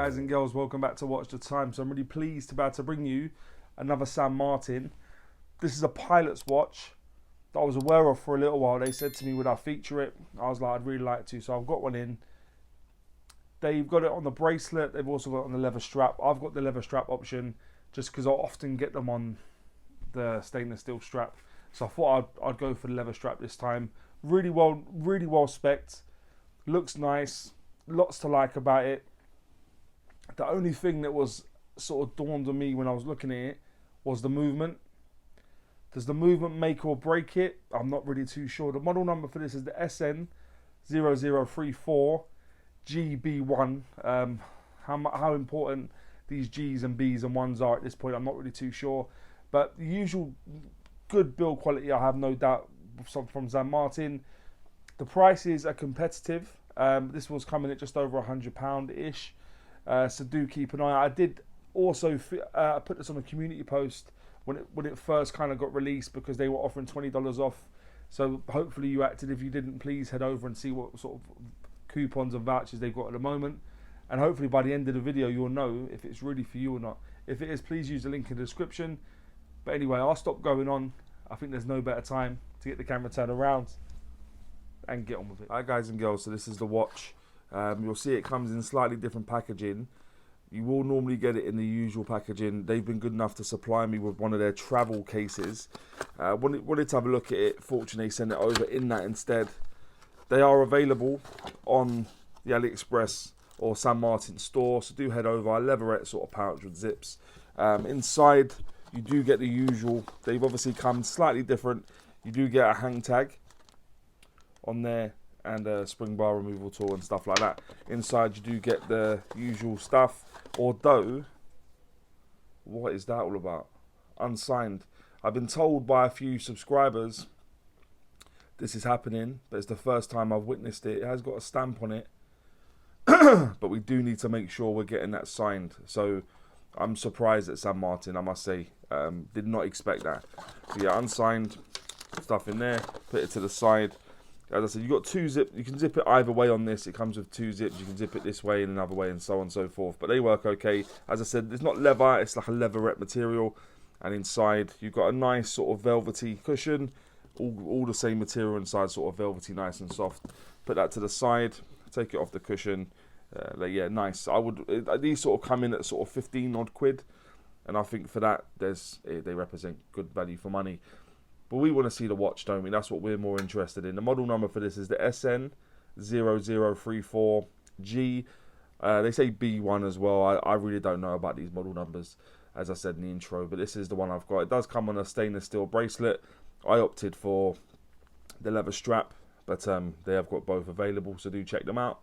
guys and girls, welcome back to Watch the Time. So I'm really pleased to be able to bring you another San Martin. This is a pilot's watch that I was aware of for a little while. They said to me, would I feature it? I was like, I'd really like to. So I've got one in. They've got it on the bracelet. They've also got it on the leather strap. I've got the leather strap option just because I often get them on the stainless steel strap. So I thought I'd go for the leather strap this time. Really well spec'd. Looks nice. Lots to like about it. The only thing that was sort of dawned on me when I was looking at it was the movement. Does the movement make or break it? I'm not really too sure. The model number for this is the SN0034-G. How important these G's and B's and 1s are at this point, I'm not really too sure. But the usual good build quality, I have no doubt, from San Martin. The prices are competitive. This was coming at just over £100-ish. So do keep an eye out. I did also put this on a community post when it first kind of got released because they were offering $20 off. So hopefully you acted. If you didn't, please head over and see what sort of coupons and vouchers they've got at the moment. And hopefully by the end of the video you'll know if it's really for you or not. If it is, please use the link in the description. But anyway, I'll stop going on. I think there's no better time to get the camera turned around and get on with it. Alright guys and girls, so this is the watch. You'll see it comes in slightly different packaging. You will normally get it in the usual packaging. They've been good enough to supply me with one of their travel cases. Wanted to have a look at it. Fortunately, send it over in that instead. They are available on the AliExpress or San Martin store, so do head over. A leatherette sort of pouch with zips. Inside, you do get the usual. They've obviously come slightly different. You do get a hang tag on there and a spring bar removal tool and stuff like that. Inside you do get the usual stuff, although what is that all about? Unsigned. I've been told by a few subscribers this is happening, but it's the first time I've witnessed it. It has got a stamp on it but we do need to make sure we're getting that signed. So I'm surprised at San Martin, I must say. Did not expect that. So yeah, unsigned stuff in there. Put it to the side. As I said, you've got two zip. You can zip it either way on this. It comes with two zips. You can zip it this way and another way and so on and so forth. But they work okay. As I said, it's not leather. It's like a leatherette material. And inside, you've got a nice sort of velvety cushion. All the same material inside, sort of velvety, nice and soft. Put that to the side. Take it off the cushion. Yeah, nice. These sort of come in at sort of 15 odd quid. And I think for that, they represent good value for money. But we want to see the watch, don't we? That's what we're more interested in. The model number for this is the SN0034-G. They say B1 as well. I really don't know about these model numbers, as I said in the intro. But this is the one I've got. It does come on a stainless steel bracelet. I opted for the leather strap, but they have got both available, so do check them out.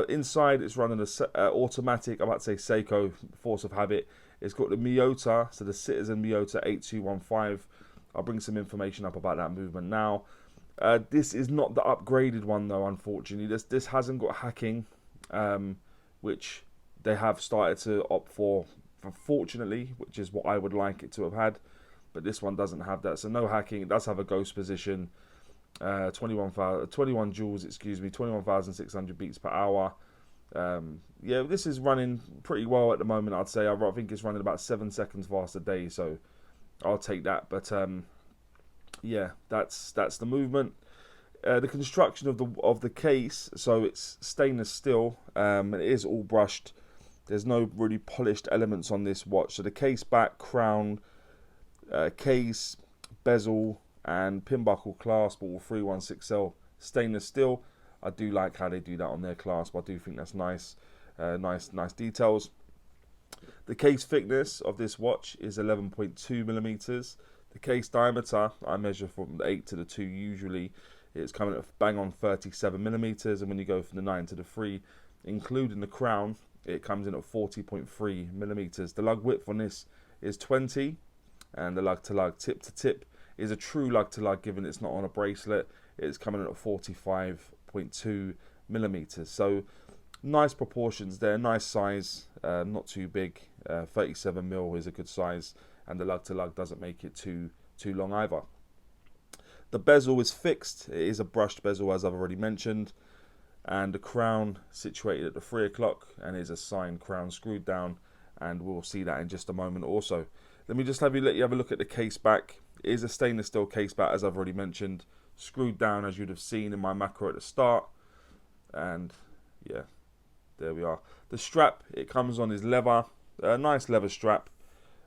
Inside, it's running an automatic, I'm about to say Seiko, force of habit. It's got the Miyota, so the Citizen Miyota 8215. I'll bring some information up about that movement now. This is not the upgraded one though, unfortunately. This hasn't got hacking, which they have started to opt for, fortunately, which is what I would like it to have had. But this one doesn't have that, so no hacking. It does have a ghost position, 21 joules, excuse me, 21,600 beats per hour. Yeah, this is running pretty well at the moment, I'd say. I think it's running about 7 seconds faster a day, so I'll take that. But yeah, that's the movement. The construction of the case, so it's stainless steel. It is all brushed. There's no really polished elements on this watch. So the case back, crown, case, bezel, and pin buckle clasp, all 316L stainless steel. I do like how they do that on their clasp. I do think that's nice. Nice details. The case thickness of this watch is 11.2 millimeters. The case diameter, I measure from the 8 to the 2 usually. It's coming at bang on 37 millimeters, and when you go from the 9 to the 3, including the crown, it comes in at 40.3 millimeters. The lug width on this is 20, and the lug to lug, tip to tip, is a true lug to lug, given it's not on a bracelet. It's coming in at 45.2 millimeters. So nice proportions there, nice size, not too big. 37 mil is a good size, and the lug to lug doesn't make it too long either. The bezel is fixed. It is a brushed bezel, as I've already mentioned. and the crown situated at the 3 o'clock, and is a signed crown screwed down, and we'll see that in just a moment also. Let me just let you have a look at the case back. It is a stainless steel case back, as I've already mentioned, screwed down as you'd have seen in my macro at the start, and yeah, there we are. The strap it comes on is leather, nice leather strap,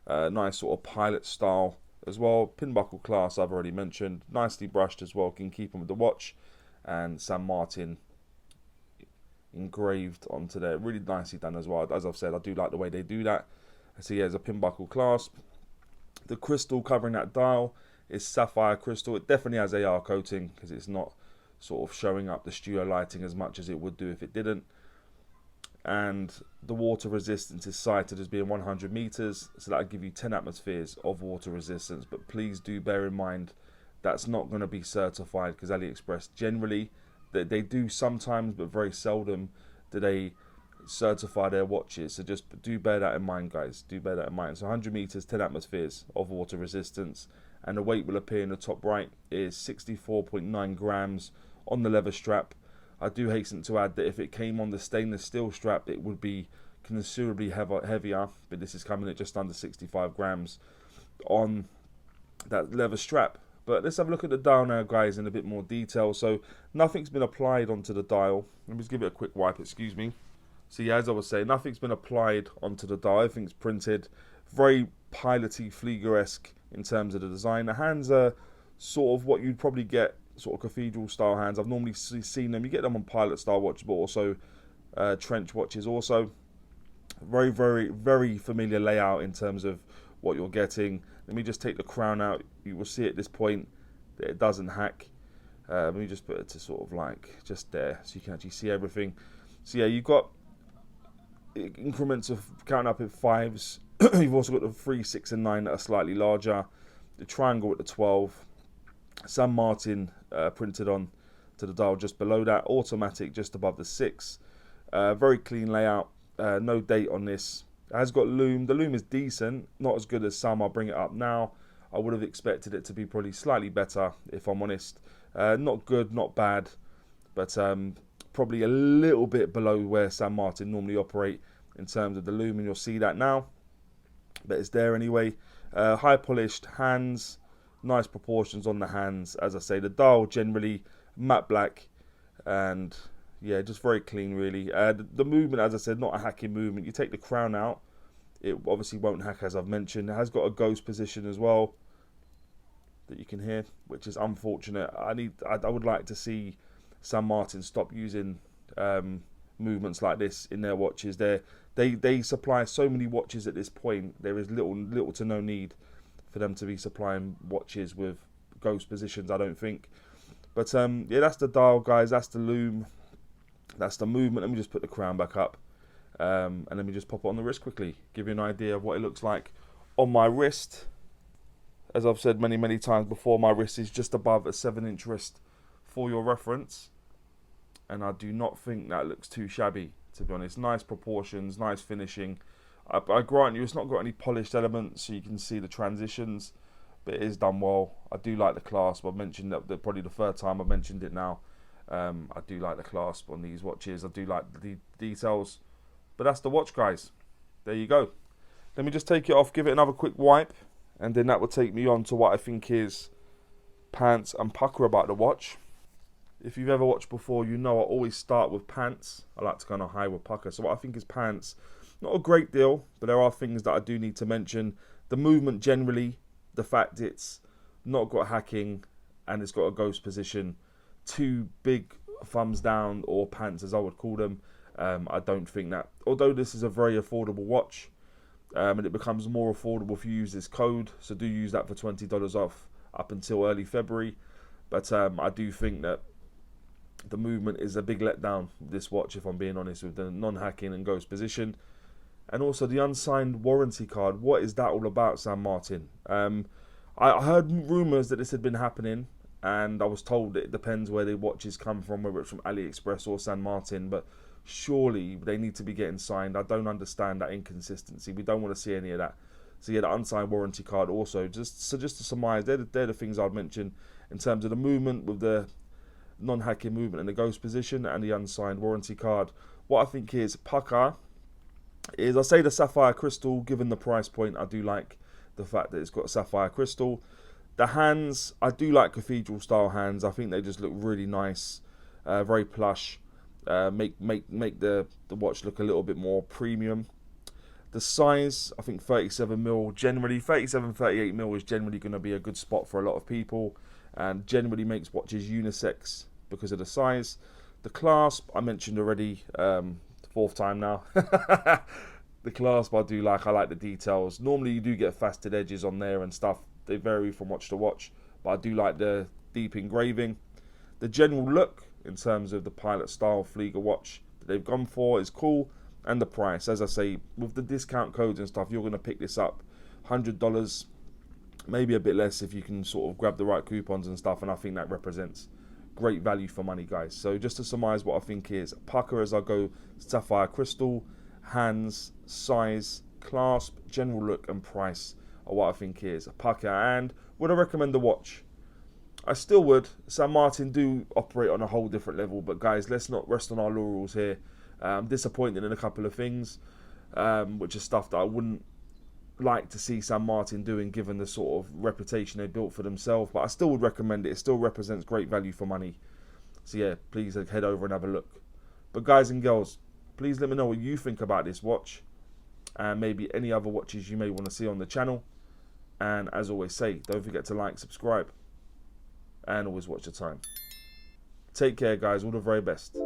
nice sort of pilot style as well. Pin buckle clasp I've already mentioned, nicely brushed as well, can keep them with the watch, and San Martin engraved onto there, really nicely done as well. As I've said, I do like the way they do that. So yeah, there's a pin buckle clasp. The crystal covering that dial is sapphire crystal. It definitely has AR coating because it's not sort of showing up the studio lighting as much as it would do if it didn't. And the water resistance is cited as being 100 meters, so that'll give you 10 atmospheres of water resistance. But please do bear in mind that's not going to be certified, because AliExpress generally, they do sometimes, but very seldom do they certify their watches. So just do bear that in mind, guys. Do bear that in mind. So 100 meters, 10 atmospheres of water resistance, and the weight will appear in the top right is 64.9 grams on the leather strap. I do hasten to add that if it came on the stainless steel strap, it would be considerably heavier, but this is coming at just under 65 grams on that leather strap. But let's have a look at the dial now, guys, in a bit more detail. So nothing's been applied onto the dial. Let me just give it a quick wipe, excuse me. So yeah, as I was saying, nothing's been applied onto the dial. Everything's printed. Very piloty, Flieger-esque in terms of the design. The hands are sort of what you'd probably get, sort of cathedral style hands. I've normally seen them. You get them on pilot style watches, but also trench watches also. Very, very, very familiar layout in terms of what you're getting. Let me just take the crown out. You will see at this point that it doesn't hack. Let me just put it to sort of like just there, so you can actually see everything. So yeah, you've got increments of counting up at 5s. You've also got the 3, 6 and 9 that are slightly larger. The triangle at the 12. San Martin printed on to the dial just below that. Automatic just above the 6. Very clean layout. No date on this. It has got loom. The loom is decent, not as good as some. I'll bring it up now. I would have expected it to be probably slightly better, if I'm honest. Not good, not bad, but probably a little bit below where San Martin normally operate in terms of the loom, and you'll see that now. But it's there anyway. High polished hands, nice proportions on the hands. As I say, the dial generally matte black, and yeah, just very clean really. The movement, as I said, not a hacking movement. You take the crown out, it obviously won't hack, as I've mentioned. It has got a ghost position as well that you can hear, which is unfortunate. I would like to see San Martin stop using movements like this in their watches. They supply so many watches at this point. There is little to no need for them to be supplying watches with ghost positions, I don't think. But yeah, that's the dial, guys. That's the loom. That's the movement. Let me just put the crown back up, and let me just pop it on the wrist quickly, give you an idea of what it looks like on my wrist. As I've said many times before, my wrist is just above a 7-inch wrist for your reference, and I do not think that looks too shabby, to be honest. Nice proportions, nice finishing. I grant you it's not got any polished elements, so you can see the transitions, but it is done well. I do like the clasp. I've mentioned that probably the third time I've mentioned it now. I do like the clasp on these watches. I do like the details. But that's the watch, guys. There you go. Let me just take it off, give it another quick wipe, and then that will take me on to what I think is pants and pucker about the watch. If you've ever watched before, you know I always start with pants. I like to kind of high with pucker. So what I think is pants, not a great deal, but there are things that I do need to mention. The movement generally, the fact it's not got hacking and it's got a ghost position. 2 big thumbs down, or pants as I would call them. I don't think that, although this is a very affordable watch, and it becomes more affordable if you use this code, so do use that for $20 off up until early February. But I do think that the movement is a big letdown with this watch, if I'm being honest, with the non-hacking and ghost position. And also the unsigned warranty card. What is that all about, San Martin? I heard rumours that this had been happening, and I was told that it depends where the watches come from, whether it's from AliExpress or San Martin, but surely they need to be getting signed. I don't understand that inconsistency. We don't want to see any of that. So yeah, the unsigned warranty card also. Just to surmise, they're the things I'd mention in terms of the movement with the non-hacking movement in the ghost position, and the unsigned warranty card. What I think is Pukka is, I say the sapphire crystal, given the price point, I do like the fact that it's got a sapphire crystal. The hands, I do like cathedral style hands. I think they just look really nice, very plush. Make the watch look a little bit more premium. The size, I think 37mm, generally 37-38mm is generally going to be a good spot for a lot of people, and generally makes watches unisex because of the size. The clasp, I mentioned already, fourth time now. The clasp I do like. I like the details. Normally you do get faceted edges on there and stuff. They vary from watch to watch, but I do like the deep engraving. The general look in terms of the pilot style Flieger watch that they've gone for is cool, and the price, as I say, with the discount codes and stuff, you're going to pick this up $100, maybe a bit less if you can sort of grab the right coupons and stuff, and I think that represents great value for money, guys. So just to surmise what I think is Pukka, as I go sapphire crystal, hands, size, clasp, general look and price are what I think is Pukka. And would I recommend the watch? I still would. St. Martin do operate on a whole different level, but guys, let's not rest on our laurels here. Disappointed in a couple of things, which is stuff that I wouldn't like to see St. Martin doing, given the sort of reputation they built for themselves. But I still would recommend it. It still represents great value for money. So yeah, please head over and have a look. But guys and girls, please let me know what you think about this watch, and maybe any other watches you may want to see on the channel. And as always say, don't forget to like, subscribe, and always watch the time. Take care, guys. All the very best.